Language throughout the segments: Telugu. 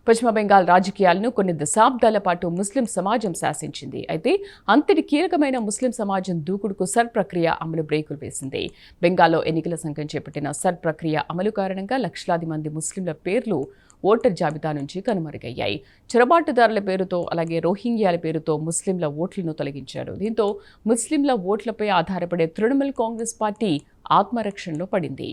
పశ్చిమ బెంగాల్ రాజకీయాలను కొన్ని దశాబ్దాల పాటు ముస్లిం సమాజం శాసించింది. అయితే అంతటి కీలకమైన ముస్లిం సమాజం దూకుడుకు సర్ ప్రక్రియ అమలు బ్రేకులు వేసింది. బెంగాల్లో ఎన్నికల సంఘం చేపట్టిన సర్ ప్రక్రియ అమలు కారణంగా లక్షలాది మంది ముస్లింల పేర్లు ఓటర్ జాబితా నుంచి కనుమరుగయ్యాయి. చొరబాటుదారుల పేరుతో అలాగే రోహింగ్యాల పేరుతో ముస్లింల ఓట్లను తొలగించారు. దీంతో ముస్లింల ఓట్లపై ఆధారపడే తృణమూల్ కాంగ్రెస్ పార్టీ ఆత్మరక్షణలో పడింది.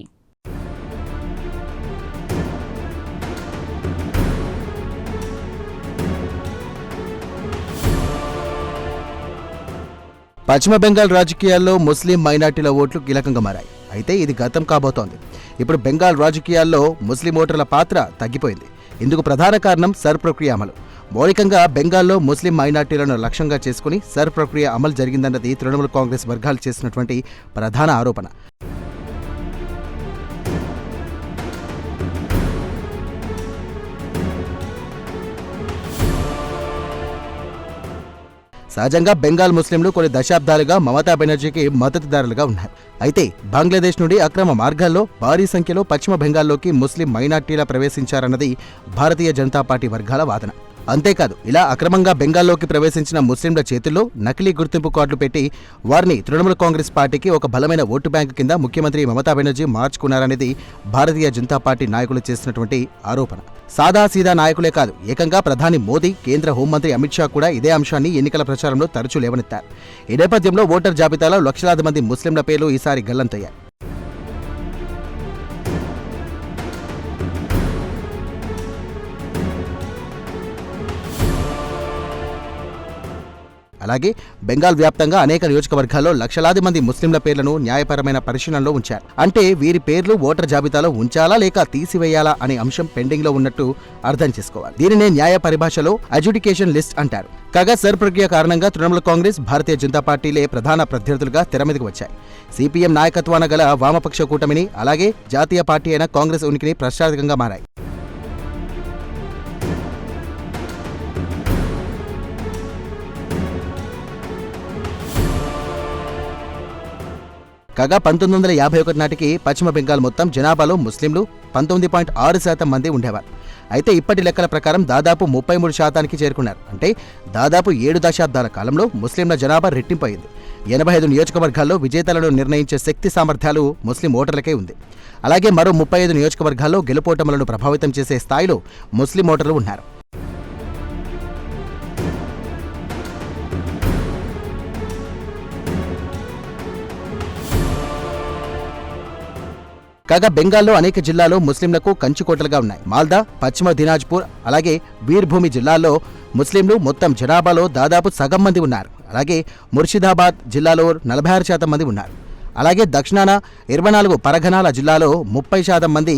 పశ్చిమ బెంగాల్ రాజకీయాల్లో ముస్లిం మైనార్టీల ఓట్లు కీలకంగా మారాయి. అయితే ఇది గతం కాబోతోంది. ఇప్పుడు బెంగాల్ రాజకీయాల్లో ముస్లిం ఓటర్ల పాత్ర తగ్గిపోయింది. ఇందుకు ప్రధాన కారణం సర్ ప్రక్రియ అమలు. మౌలికంగా బెంగాల్లో ముస్లిం మైనార్టీలను లక్ష్యంగా చేసుకుని సర్ ప్రక్రియ అమలు జరిగిందన్నది తృణమూల్ కాంగ్రెస్ వర్గాలు చేసినటువంటి ప్రధాన ఆరోపణ. సహజంగా బెంగాల్ ముస్లింలు కొన్ని దశాబ్దాలుగా మమతా బెనర్జీకి మద్దతుదారులుగా ఉన్నారు. అయితే బంగ్లాదేశ్ నుండి అక్రమ మార్గాల్లో భారీ సంఖ్యలో పశ్చిమ బెంగాల్లోకి ముస్లిం మైనార్టీల ప్రవేశించారన్నది భారతీయ జనతా పార్టీ వర్గాల వాదన. అంతేకాదు, ఇలా అక్రమంగా బెంగాల్లోకి ప్రవేశించిన ముస్లింల చేతుల్లో నకిలీ గుర్తింపు కార్డులు పెట్టి వారిని తృణమూల్ కాంగ్రెస్ పార్టీకి ఒక బలమైన ఓటు బ్యాంకు కింద ముఖ్యమంత్రి మమతా బెనర్జీ మార్చుకున్నారనేది భారతీయ జనతా పార్టీ నాయకులు చేసినటువంటి ఆరోపణ. సాదాసీదా నాయకులే కాదు, ఏకంగా ప్రధాని మోదీ, కేంద్ర హోంమంత్రి అమిత్ షా కూడా ఇదే అంశాన్ని ఎన్నికల ప్రచారంలో తరచూ లేవనెత్తారు. ఈ నేపథ్యంలో ఓటర్ జాబితాలో లక్షలాది మంది ముస్లింల పేర్లు ఈసారి గల్లంతయ్యాయి. అలాగే బెంగాల్ వ్యాప్తంగా అనేక నియోజకవర్గాల్లో లక్షలాది మంది ముస్లింల పేర్లను న్యాయపరమైన పరిశీలనలో ఉంచారు. అంటే వీరి పేర్లు ఓటర్ జాబితాలో ఉంచాలా లేక తీసివేయాలా అనే అంశం పెండింగ్ లో ఉన్నట్టు అర్థం చేసుకోవాలి. దీనినే న్యాయ పరిభాషలో అడ్జుడికేషన్ లిస్ట్ అంటారు. కాగా సర్ ప్రక్రియ కారణంగా తృణమూల్ కాంగ్రెస్, భారతీయ జనతా పార్టీలే ప్రధాన ప్రత్యర్థులుగా తెరమీదకు వచ్చాయి. సిపిఎం నాయకత్వాన గల వామపక్ష కూటమిని, అలాగే జాతీయ పార్టీ అయిన కాంగ్రెస్ ఉనికిని ప్రశ్నార్థకంగా మారాయి. కాగా 1951 నాటికి పశ్చిమ బెంగాల్ మొత్తం జనాభాలో ముస్లింలు 19.6% మంది ఉండేవారు. అయితే ఇప్పటి లెక్కల ప్రకారం దాదాపు 33% చేరుకున్నారు. అంటే దాదాపు 7 దశాబ్దాల కాలంలో ముస్లింల జనాభా రెట్టింపయింది. 85 నియోజకవర్గాల్లో విజేతలను నిర్ణయించే శక్తి సామర్థ్యాలు ముస్లిం ఓటర్లకే ఉంది. అలాగే మరో 35 నియోజకవర్గాల్లో గెలుపోటములను ప్రభావితం చేసే స్థాయిలో ముస్లిం ఓటర్లు ఉన్నారు. కాగా బెంగాల్లో అనేక జిల్లాలో ముస్లింలకు కంచుకోటలుగా ఉన్నాయి. మాల్దా, పశ్చిమ దినాజ్పూర్, అలాగే వీర్భూమి జిల్లాల్లో ముస్లింలు మొత్తం జనాభాలో దాదాపు సగం మంది ఉన్నారు. అలాగే ముర్షిదాబాద్ జిల్లాలో 46% మంది ఉన్నారు. అలాగే దక్షిణాన 24 పరగనాల జిల్లాలో 30% మంది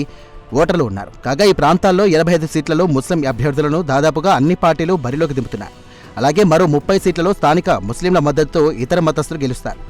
ఓటర్లు ఉన్నారు. కాగా ఈ ప్రాంతాల్లో 85 సీట్లలో ముస్లిం అభ్యర్థులను దాదాపుగా అన్ని పార్టీలు బరిలోకి దింపుతున్నారు. అలాగే మరో 30 సీట్లలో స్థానిక ముస్లింల మద్దతుతో ఇతర మతస్థులు గెలుస్తారు.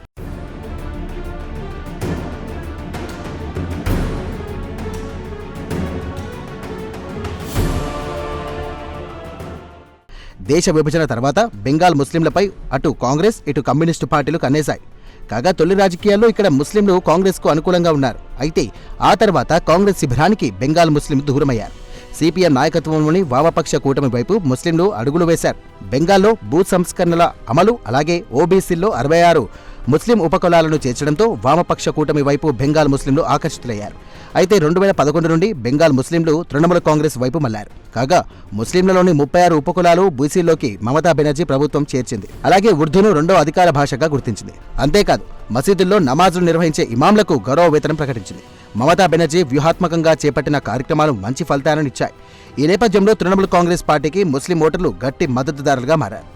దేశ విభజన తర్వాత బెంగాల్ ముస్లింలపై అటు కాంగ్రెస్, ఇటు కమ్యూనిస్టు పార్టీలు కన్నేశాయి. కాగా తొలి రాజకీయాల్లో ఇక్కడ ముస్లింలు కాంగ్రెస్కు అనుకూలంగా ఉన్నారు. అయితే ఆ తర్వాత కాంగ్రెస్ శిబిరానికి బెంగాల్ ముస్లింలు దూరమయ్యారు. సిపిఎం నాయకత్వంలోని వామపక్ష కూటమి వైపు ముస్లింలు అడుగులు వేశారు. బెంగాల్లో భూ సంస్కరణల అమలు, అలాగే ఓబీసీల్లో 66 ముస్లిం ఉపకులాలను చేర్చడంతో వామపక్ష కూటమి వైపు బెంగాల్ ముస్లింలు ఆకర్షితులయ్యారు. అయితే 2011 నుండి బెంగాల్ ముస్లింలు తృణమూల్ కాంగ్రెస్ వైపు మళ్లారు. కాగా ముస్లింలలోని 36 ఉపకులాలు బీసీలోకి మమతా బెనర్జీ ప్రభుత్వం చేర్చింది. అలాగే ఉర్దూను రెండో అధికార భాషగా గుర్తించింది. అంతేకాదు మసీదుల్లో నమాజులు నిర్వహించే ఇమాంలకు గౌరవ వేతనం ప్రకటించింది. మమతా బెనర్జీ వ్యూహాత్మకంగా చేపట్టిన కార్యక్రమాలు మంచి ఫలితాలనిచ్చాయి. ఈ నేపథ్యంలో తృణమూల్ కాంగ్రెస్ పార్టీకి ముస్లిం ఓటర్లు గట్టి మద్దతుదారులుగా మారారు.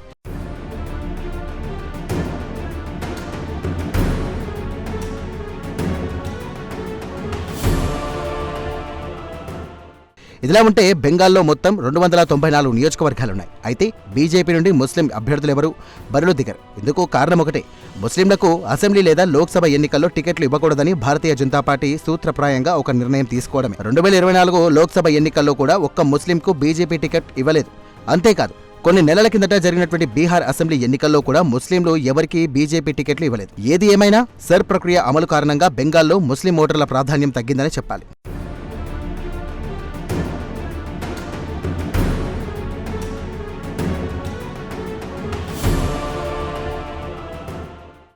ఇదిలా ఉంటే బెంగాల్లో మొత్తం 294 నియోజకవర్గాలున్నాయి. అయితే బీజేపీ నుండి ముస్లిం అభ్యర్థులెవరూ బరిలో దిగరు. ఇందుకు కారణం ఒకటే, ముస్లింలకు అసెంబ్లీ లేదా లోక్సభ ఎన్నికల్లో టికెట్లు ఇవ్వకూడదని భారతీయ జనతా పార్టీ సూత్రప్రాయంగా ఒక నిర్ణయం తీసుకోవడమే. 2024 లోక్సభ ఎన్నికల్లో కూడా ఒక్క ముస్లింకు బీజేపీ టికెట్ ఇవ్వలేదు. అంతేకాదు కొన్ని నెలల కిందట జరిగినటువంటి బీహార్ అసెంబ్లీ ఎన్నికల్లో కూడా ముస్లింలు ఎవరికీ బీజేపీ టికెట్లు ఇవ్వలేదు. ఏది ఏమైనా సర్ ప్రక్రియ అమలు కారణంగా బెంగాల్లో ముస్లిం ఓటర్ల ప్రాధాన్యం తగ్గిందని చెప్పాలి.